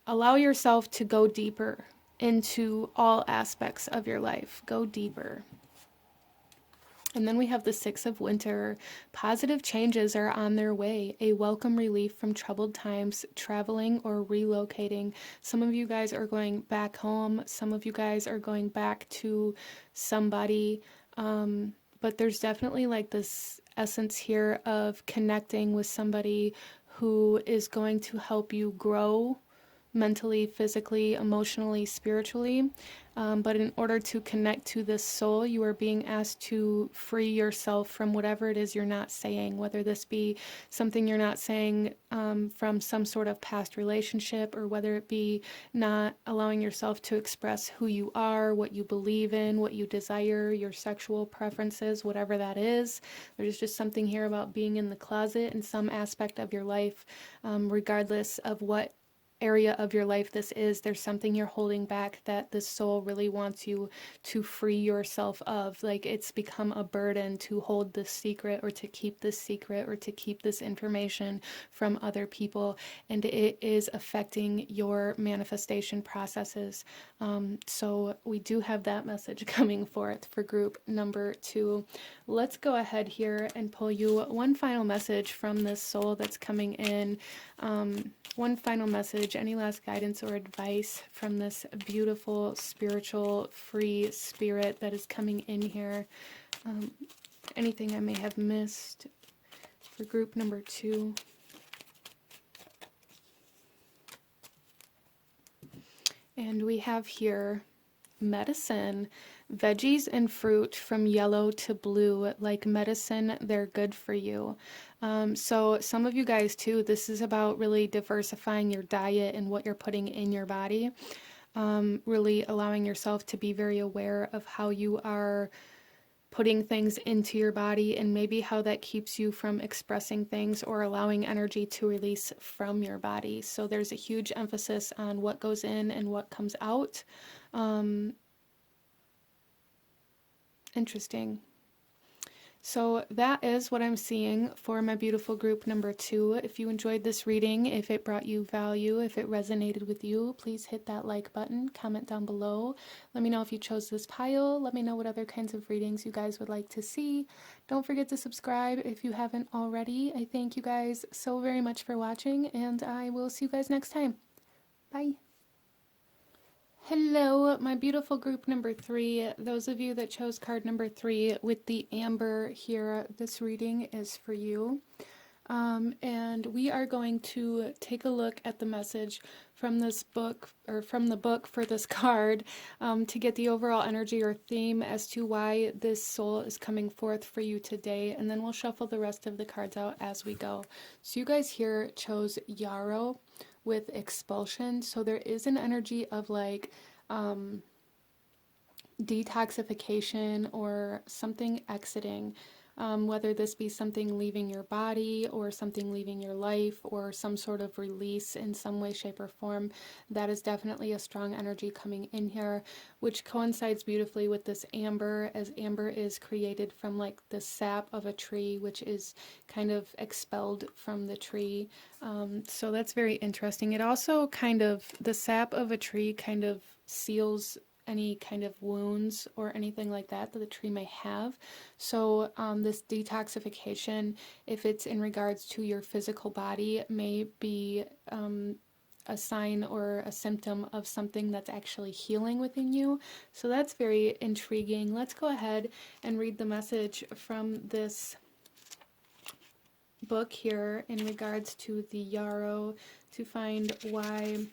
allow yourself to go deeper into all aspects of your life. Go deeper. And then we have the Six of Winter. Positive changes are on their way. A welcome relief from troubled times, traveling or relocating. Some of you guys are going back home. Some of you guys are going back to somebody. But there's definitely like this essence here of connecting with somebody who is going to help you grow mentally, physically, emotionally, spiritually. But in order to connect to this soul, you are being asked to free yourself from whatever it is you're not saying, whether this be something you're not saying from some sort of past relationship, or whether it be not allowing yourself to express who you are, what you believe in, what you desire, your sexual preferences, whatever that is. There's just something here about being in the closet in some aspect of your life, regardless of what area of your life this is. There's something you're holding back that this soul really wants you to free yourself of. Like it's become a burden to hold this secret, or to keep this secret, or to keep this information from other people, and it is affecting your manifestation processes. So we do have that message coming forth for group number 2. Let's go ahead here and pull you one final message from this soul that's coming in. One final message, any last guidance or advice from this beautiful, spiritual, free spirit that is coming in here. Anything I may have missed for group number 2. And we have here medicine. Veggies and fruit from yellow to blue, like medicine, they're good for you. So some of you guys too, this is about really diversifying your diet and what you're putting in your body. Really allowing yourself to be very aware of how you are putting things into your body, and maybe how that keeps you from expressing things or allowing energy to release from your body. So there's a huge emphasis on what goes in and what comes out. Interesting. So that is what I'm seeing for my beautiful group number 2. If you enjoyed this reading, if it brought you value, if it resonated with you, please hit that like button, comment down below. Let me know if you chose this pile. Let me know what other kinds of readings you guys would like to see. Don't forget to subscribe if you haven't already. I thank you guys so very much for watching, and I will see you guys next time. Bye. Hello, my beautiful group number 3. Those of you that chose card number 3 with the amber here, this reading is for you. And we are going to take a look at the message from this book, or from the book for this card, to get the overall energy or theme as to why this soul is coming forth for you today, and then we'll shuffle the rest of the cards out as we go. So you guys here chose yarrow with expulsion, so there is an energy of like detoxification or something exiting, whether this be something leaving your body or something leaving your life or some sort of release in some way, shape, or form. That is definitely a strong energy coming in here, which coincides beautifully with this amber, as amber is created from like the sap of a tree, which is kind of expelled from the tree. So that's very interesting. It also kind of, the sap of a tree kind of seals any kind of wounds or anything like that that the tree may have. So this detoxification, if it's in regards to your physical body, may be a sign or a symptom of something that's actually healing within you. So that's very intriguing. Let's go ahead and read the message from this book here in regards to the yarrow to find why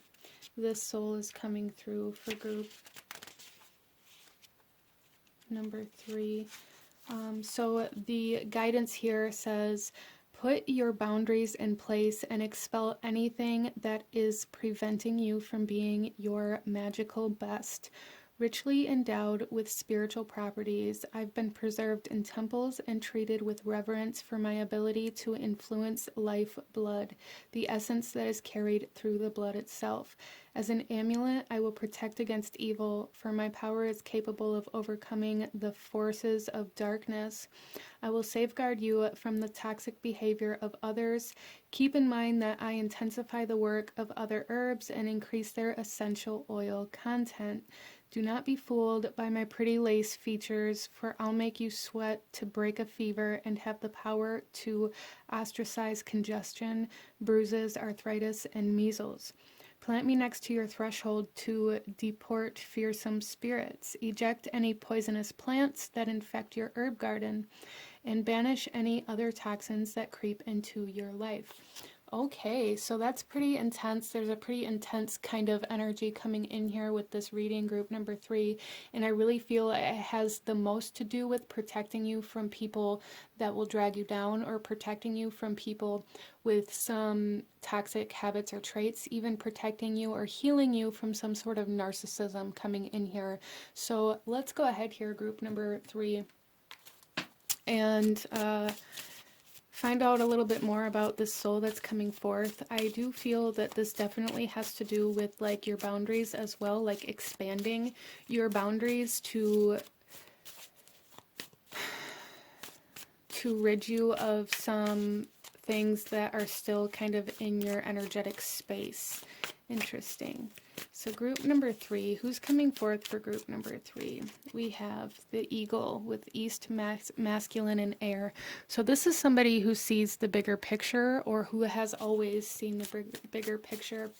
this soul is coming through for group number 3. So the guidance here says, put your boundaries in place and expel anything that is preventing you from being your magical best. Richly endowed with spiritual properties, I've been preserved in temples and treated with reverence for my ability to influence life blood, the essence that is carried through the blood itself. As an amulet, I will protect against evil, for my power is capable of overcoming the forces of darkness. I will safeguard you from the toxic behavior of others. Keep in mind that I intensify the work of other herbs and increase their essential oil content. Do not be fooled by my pretty lace features, for I'll make you sweat to break a fever and have the power to ostracize congestion, bruises, arthritis, and measles. Plant me next to your threshold to deport fearsome spirits. Eject any poisonous plants that infect your herb garden, and banish any other toxins that creep into your life. Okay, so that's pretty intense. There's a pretty intense kind of energy coming in here with this reading group number 3, and I really feel it has the most to do with protecting you from people that will drag you down, or protecting you from people with some toxic habits or traits, even protecting you or healing you from some sort of narcissism coming in here. So let's go ahead here, group number 3, and find out a little bit more about this soul that's coming forth. I do feel that this definitely has to do with like your boundaries as well, like expanding your boundaries to rid you of some things that are still kind of in your energetic space. Interesting. So group number 3, who's coming forth for group number 3? We have the eagle with east, masculine, and air. So this is somebody who sees the bigger picture, or who has always seen the bigger picture.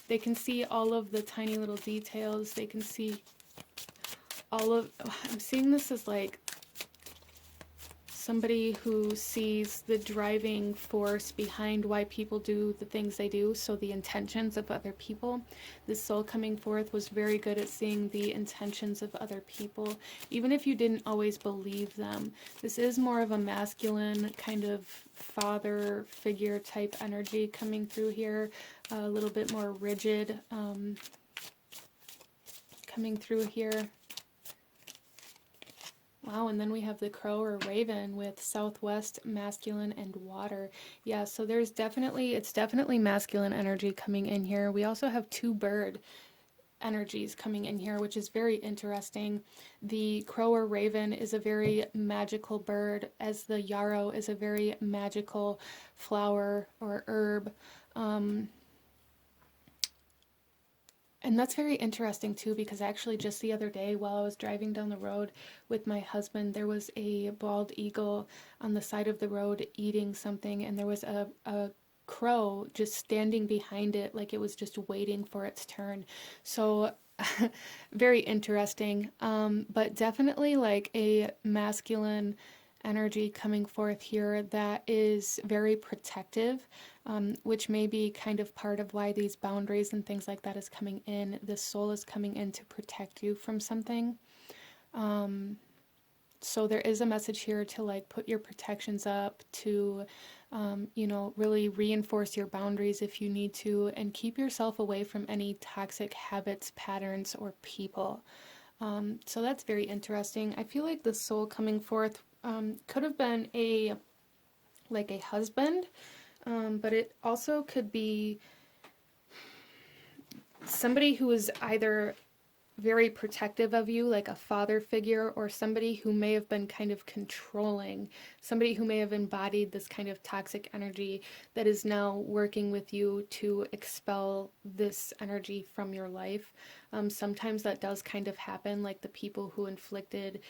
They can see all of the tiny little details. They can see all of, I'm seeing this as like somebody who sees the driving force behind why people do the things they do, so the intentions of other people. This soul coming forth was very good at seeing the intentions of other people, even if you didn't always believe them. This is more of a masculine kind of father figure type energy coming through here, a little bit more rigid coming through here. Wow, and then we have the crow or raven with southwest, masculine, and water. Yeah, so there's definitely, it's definitely masculine energy coming in here. We also have 2 bird energies coming in here, which is very interesting. The crow or raven is a very magical bird, as the yarrow is a very magical flower or herb. Um, and that's very interesting too, because actually just the other day while I was driving down the road with my husband, there was a bald eagle on the side of the road eating something, and there was a crow just standing behind it like it was just waiting for its turn. So very interesting. But definitely like a masculine energy coming forth here that is very protective, which may be kind of part of why these boundaries and things like that is coming in. This soul is coming in to protect you from something. So there is a message here to like put your protections up, to really reinforce your boundaries if you need to, and keep yourself away from any toxic habits, patterns, or people. So that's very interesting. I feel like the soul coming forth could have been a husband, but it also could be somebody who is either very protective of you, like a father figure, or somebody who may have been kind of controlling, somebody who may have embodied this kind of toxic energy that is now working with you to expel this energy from your life. Sometimes that does kind of happen, like the people who inflicted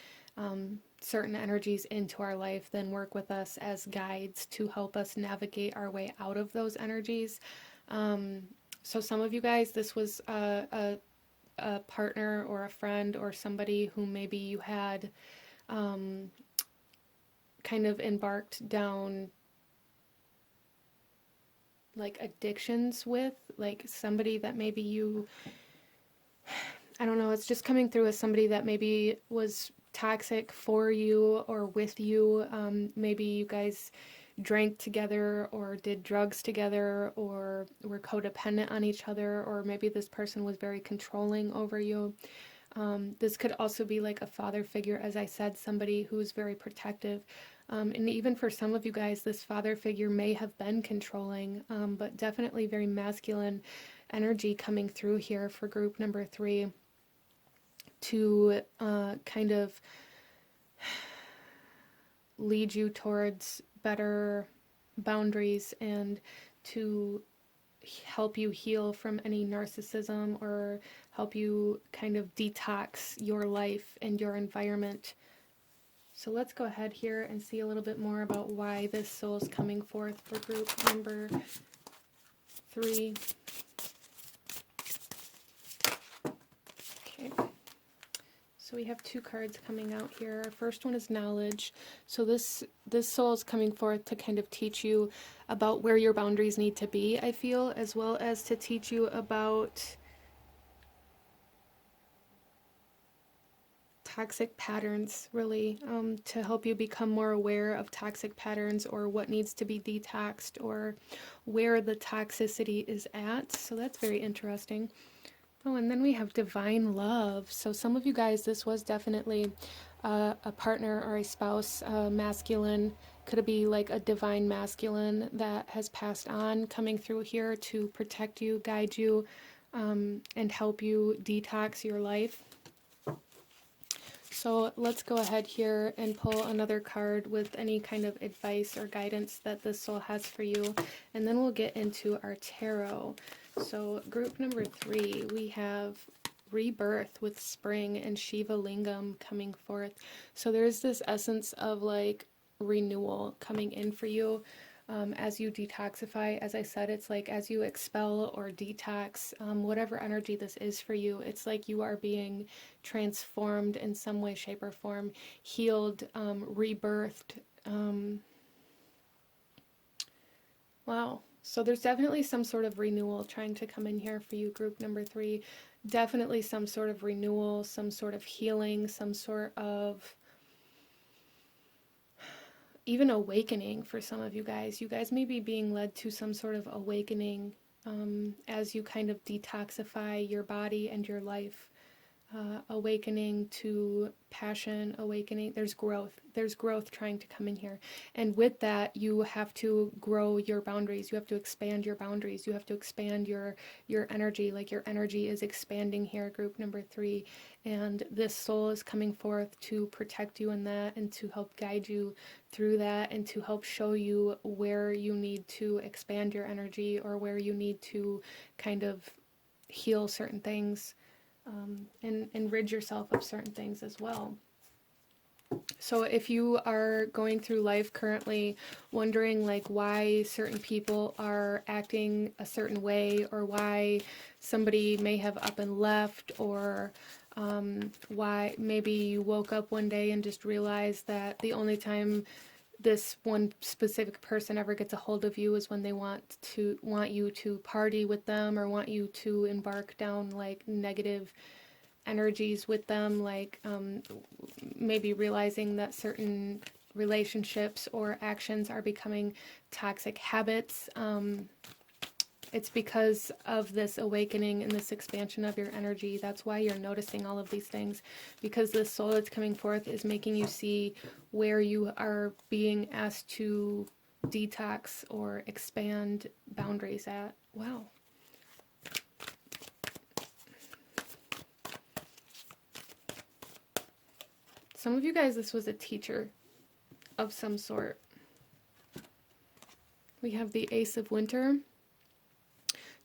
certain energies into our life then work with us as guides to help us navigate our way out of those energies. So some of you guys, this was a partner or a friend or somebody who maybe you had kind of embarked down like addictions with, like somebody that maybe you, I don't know, it's just coming through as somebody that maybe was toxic for you or with you. Maybe you guys drank together or did drugs together or were codependent on each other, or maybe this person was very controlling over you. This could also be like a father figure, as I said, somebody who's very protective. And even for some of you guys, this father figure may have been controlling, but definitely very masculine energy coming through here for group number 3 to kind of lead you towards better boundaries and to help you heal from any narcissism or help you kind of detox your life and your environment. So let's go ahead here and see a little bit more about why this soul is coming forth for group number 3. Okay. So we have 2 cards coming out here. Our first one is knowledge. So this soul is coming forth to kind of teach you about where your boundaries need to be, I feel, as well as to teach you about toxic patterns, really, to help you become more aware of toxic patterns or what needs to be detoxed or where the toxicity is at. So that's very interesting. Oh, and then we have divine love. So some of you guys, this was definitely a partner or a spouse, masculine. Could it be like a divine masculine that has passed on, coming through here to protect you, guide you, and help you detox your life? So let's go ahead here and pull another card with any kind of advice or guidance that this soul has for you. And then we'll get into our tarot. So group number 3, we have rebirth with spring and Shiva Lingam coming forth. So there's this essence of like renewal coming in for you. As you detoxify, as I said, it's like as you expel or detox, whatever energy this is for you, it's like you are being transformed in some way, shape, or form, healed, rebirthed. Wow. So there's definitely some sort of renewal trying to come in here for you, group number 3. Definitely some sort of renewal, some sort of healing, some sort of even awakening for some of you guys. You guys may be being led to some sort of awakening as you kind of detoxify your body and your life. awakening to passion, awakening. There's growth. There's growth trying to come in here. And with that, you have to grow your boundaries. You have to expand your boundaries. You have to expand your energy. Like your energy is expanding here, group number 3. And this soul is coming forth to protect you in that and to help guide you through that and to help show you where you need to expand your energy or where you need to kind of heal certain things. And rid yourself of certain things as well. So if you are going through life currently wondering like why certain people are acting a certain way or why somebody may have up and left or why maybe you woke up one day and just realized that the only time this one specific person ever gets a hold of you is when they want you to party with them or want you to embark down like negative energies with them, like maybe realizing that certain relationships or actions are becoming toxic habits. It's because of this awakening and this expansion of your energy. That's why you're noticing all of these things, because the soul that's coming forth is making you see where you are being asked to detox or expand boundaries at. Wow. Some of you guys, this was a teacher of some sort. We have the Ace of Winter.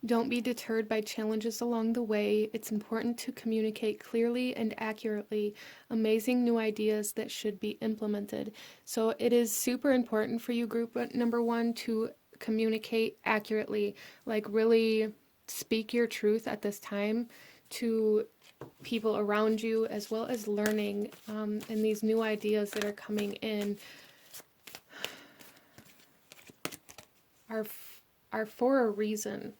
Don't be deterred by challenges along the way. It's important to communicate clearly and accurately amazing new ideas that should be implemented. So it is super important for you, group number 1, to communicate accurately. Like really speak your truth at this time to people around you, as well as learning and these new ideas that are coming in are for a reason.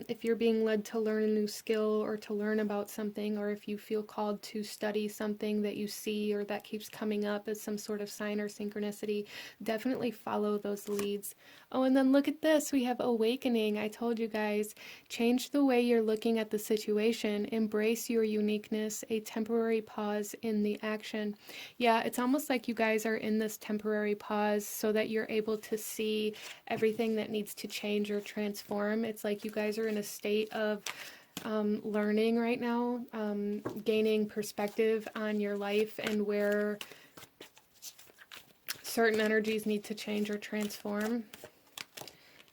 If you're being led to learn a new skill or to learn about something, or if you feel called to study something that you see or that keeps coming up as some sort of sign or synchronicity, definitely follow those leads. Oh, and then look at this. We have awakening. I told you guys, change the way you're looking at the situation. Embrace your uniqueness, a temporary pause in the action. Yeah, it's almost like you guys are in this temporary pause so that you're able to see everything that needs to change or transform. It's like you guys are in a state of learning right now, gaining perspective on your life and where certain energies need to change or transform.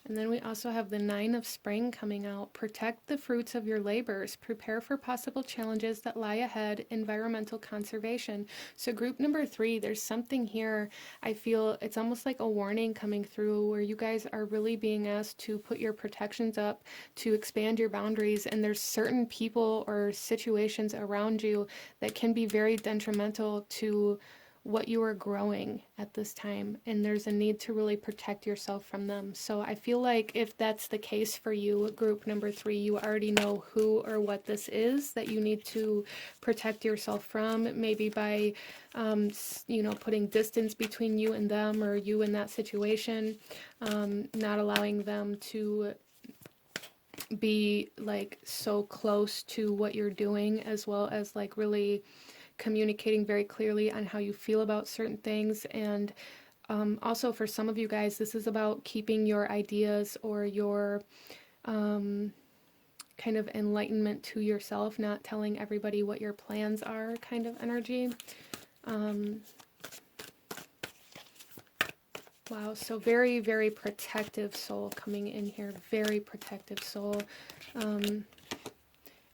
And then we also have the 9 of Spring coming out. Protect the fruits of your labors. Prepare for possible challenges that lie ahead. Environmental conservation. So group number 3, there's something here. I feel it's almost like a warning coming through where you guys are really being asked to put your protections up, to expand your boundaries. And there's certain people or situations around you that can be very detrimental to what you are growing at this time, and there's a need to really protect yourself from them. So I feel like if that's the case for you, group number 3, you already know who or what this is that you need to protect yourself from, maybe by putting distance between you and them, or you in that situation, not allowing them to be like so close to what you're doing, as well as like really communicating very clearly on how you feel about certain things. And also for some of you guys, this is about keeping your ideas or your kind of enlightenment to yourself, not telling everybody what your plans are, kind of energy. Wow, so very, very protective soul coming in here, very protective soul.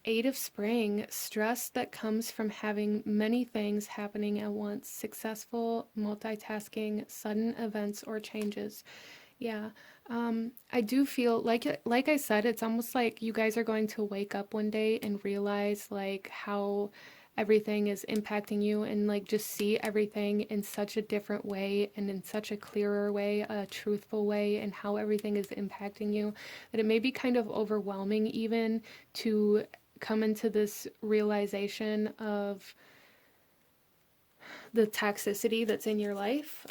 8 of Spring, stress that comes from having many things happening at once, successful multitasking, sudden events or changes. Yeah, I do feel like I said, it's almost like you guys are going to wake up one day and realize like how everything is impacting you, and like just see everything in such a different way and in such a clearer way, a truthful way, and how everything is impacting you, that it may be kind of overwhelming even to come into this realization of the toxicity that's in your life.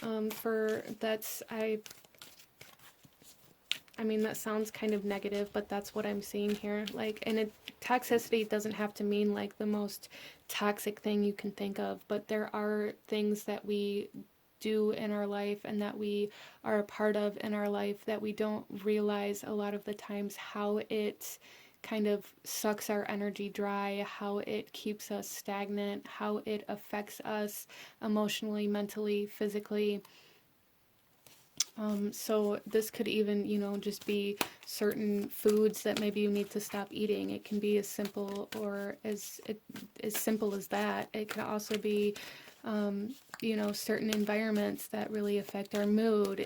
I I mean, that sounds kind of negative, but that's what I'm seeing here. Like, and toxicity doesn't have to mean like the most toxic thing you can think of, but there are things that we do in our life and that we are a part of in our life that we don't realize a lot of the times how it kind of sucks our energy dry, how it keeps us stagnant, how it affects us emotionally, mentally, physically. So this could even, just be certain foods that maybe you need to stop eating. It can be as simple or as simple as that. It could also be, certain environments that really affect our mood.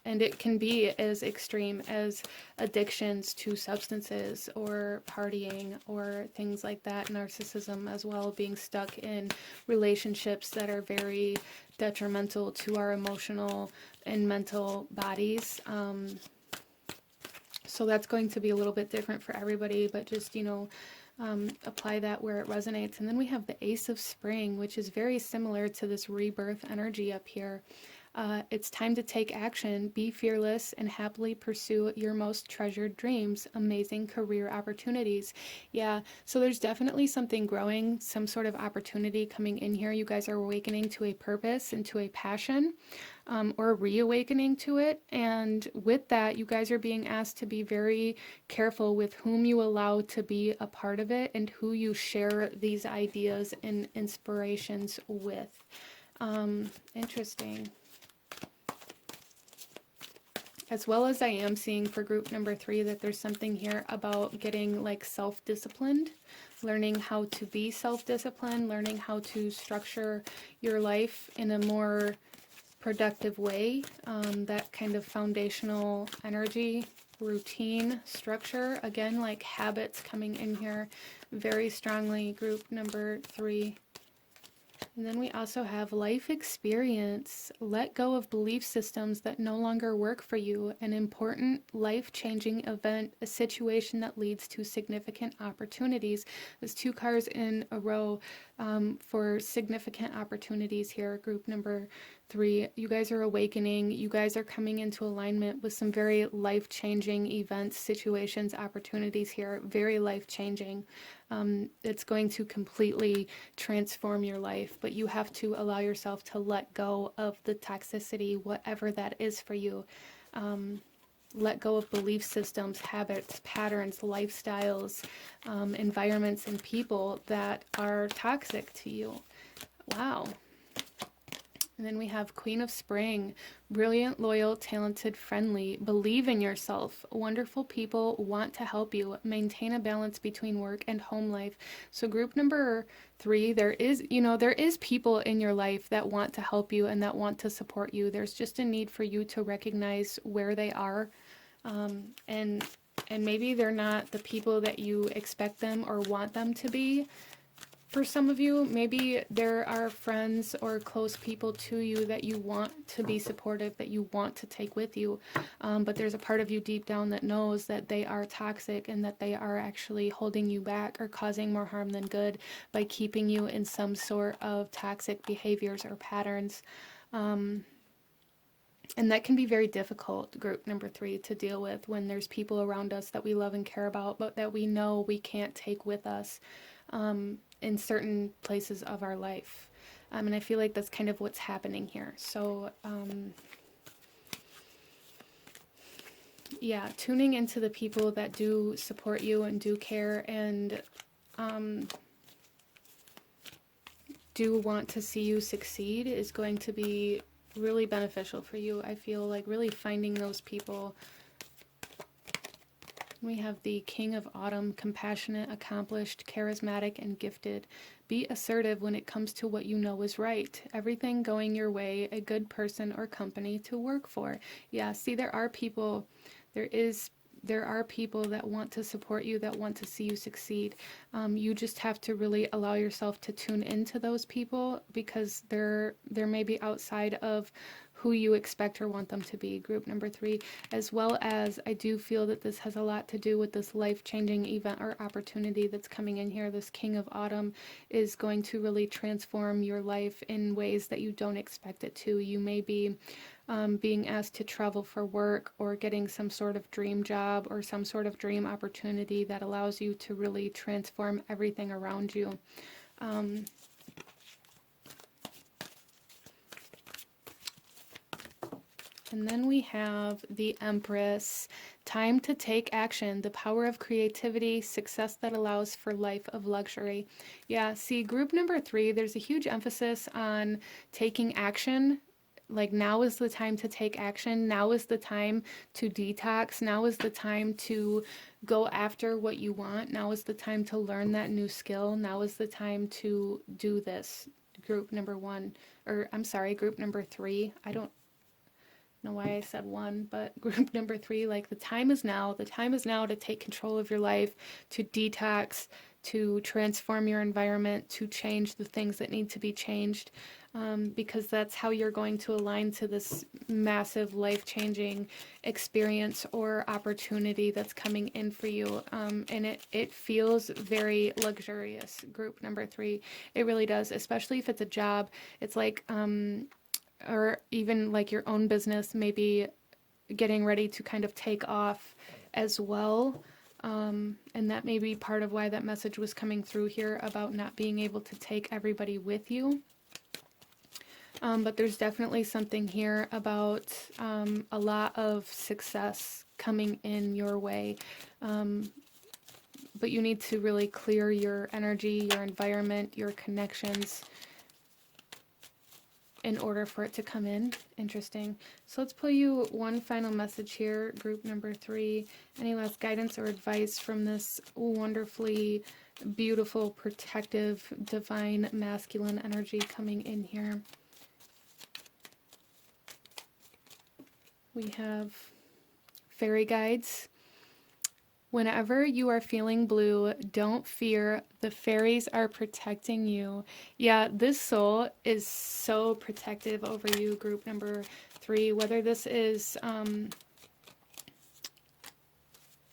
And it can be as extreme as addictions to substances or partying or things like that, narcissism as well, being stuck in relationships that are very detrimental to our emotional and mental bodies. So that's going to be a little bit different for everybody, but just, apply that where it resonates. And then we have the Ace of Spring, which is very similar to this rebirth energy up here. It's time to take action, be fearless, and happily pursue your most treasured dreams, amazing career opportunities. Yeah, so there's definitely something growing, some sort of opportunity coming in here. You guys are awakening to a purpose and to a passion, or reawakening to it. And with that, you guys are being asked to be very careful with whom you allow to be a part of it and who you share these ideas and inspirations with. Interesting. As well as I am seeing for group number 3 that there's something here about getting like self-disciplined, learning how to be self-disciplined, learning how to structure your life in a more productive way. That kind of foundational energy, routine, structure, again, like habits coming in here very strongly, group number 3. And then we also have life experience. Let go of belief systems that no longer work for you. An important life-changing event, a situation that leads to significant opportunities. There's 2 cards in a row for significant opportunities here, group number 3. You guys are awakening. You guys are coming into alignment with some very life-changing events, situations, opportunities here. Very life-changing. It's going to completely transform your life, but you have to allow yourself to let go of the toxicity, whatever that is for you. Let go of belief systems, habits, patterns, lifestyles, environments, and people that are toxic to you. Wow. And then we have Queen of Spring, brilliant, loyal, talented, friendly, believe in yourself. Wonderful people want to help you. Maintain a balance between work and home life. So group number 3, there is people in your life that want to help you and that want to support you. There's just a need for you to recognize where they are. And maybe they're not the people that you expect them or want them to be. For some of you, maybe there are friends or close people to you that you want to be supportive, that you want to take with you, but there's a part of you deep down that knows that they are toxic and that they are actually holding you back or causing more harm than good by keeping you in some sort of toxic behaviors or patterns. And that can be very difficult, group number 3, to deal with when there's people around us that we love and care about, but that we know we can't take with us in certain places of our life. And I feel like that's kind of what's happening here. So, yeah, tuning into the people that do support you and do care and do want to see you succeed is going to be really beneficial for you. I feel like really finding those people. We have the King of Autumn, compassionate, accomplished, charismatic, and gifted. Be assertive when it comes to what you know is right. Everything going your way, a good person or company to work for. Yeah, see, there are people that want to support you, that want to see you succeed. You just have to really allow yourself to tune into those people because they're maybe outside of who you expect or want them to be, group number 3, as well as I do feel that this has a lot to do with this life-changing event or opportunity that's coming in here. This King of Autumn is going to really transform your life in ways that you don't expect it to. You may be being asked to travel for work or getting some sort of dream job or some sort of dream opportunity that allows you to really transform everything around you. And then we have the Empress, time to take action, the power of creativity, success that allows for life of luxury. Yeah, see, group number 3, there's a huge emphasis on taking action. Like, now is the time to take action. Now is the time to detox. Now is the time to go after what you want. Now is the time to learn that new skill. Now is the time to do this. Group number 1, or I'm sorry, group number 3. I don't know why I said 1, but group number 3, like, the time is now. The time is now to take control of your life, to detox, to transform your environment, to change the things that need to be changed, because that's how you're going to align to this massive life-changing experience or opportunity that's coming in for you. And it feels very luxurious, group number 3. It really does, especially if it's a job. It's like, or even like your own business, maybe getting ready to kind of take off as well. And that may be part of why that message was coming through here about not being able to take everybody with you. But there's definitely something here about a lot of success coming in your way. But you need to really clear your energy, your environment, your connections in order for it to come in. Interesting. So let's pull you one final message here, group number 3. Any last guidance or advice from this wonderfully beautiful, protective, divine, masculine energy coming in here? We have fairy guides. Whenever you are feeling blue, don't fear. The fairies are protecting you. Yeah, this soul is so protective over you, group number 3. Whether this is,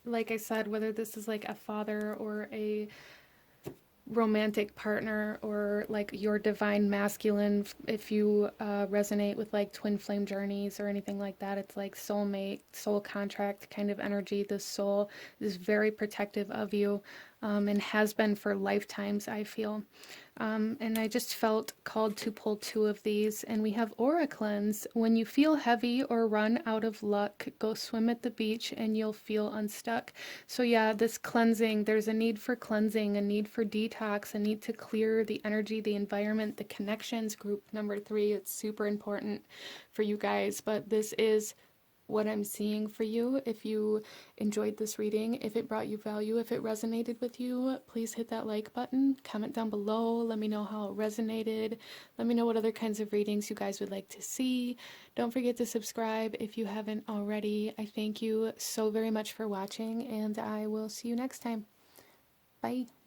like I said, whether this is like a father or a romantic partner, or like your divine masculine, if you resonate with like twin flame journeys or anything like that, it's like soulmate, soul contract kind of energy. This soul is very protective of you, and has been for lifetimes, I feel. And I just felt called to pull 2 of these. And we have Aura Cleanse. When you feel heavy or run out of luck, go swim at the beach and you'll feel unstuck. So yeah, this cleansing, there's a need for cleansing, a need for detox, a need to clear the energy, the environment, the connections. Group number 3, it's super important for you guys, but this is what I'm seeing for you. If you enjoyed this reading, if it brought you value, if it resonated with you, please hit that like button, comment down below, let me know how it resonated, let me know what other kinds of readings you guys would like to see. Don't forget to subscribe if you haven't already. I thank you so very much for watching, and I will see you next time. Bye.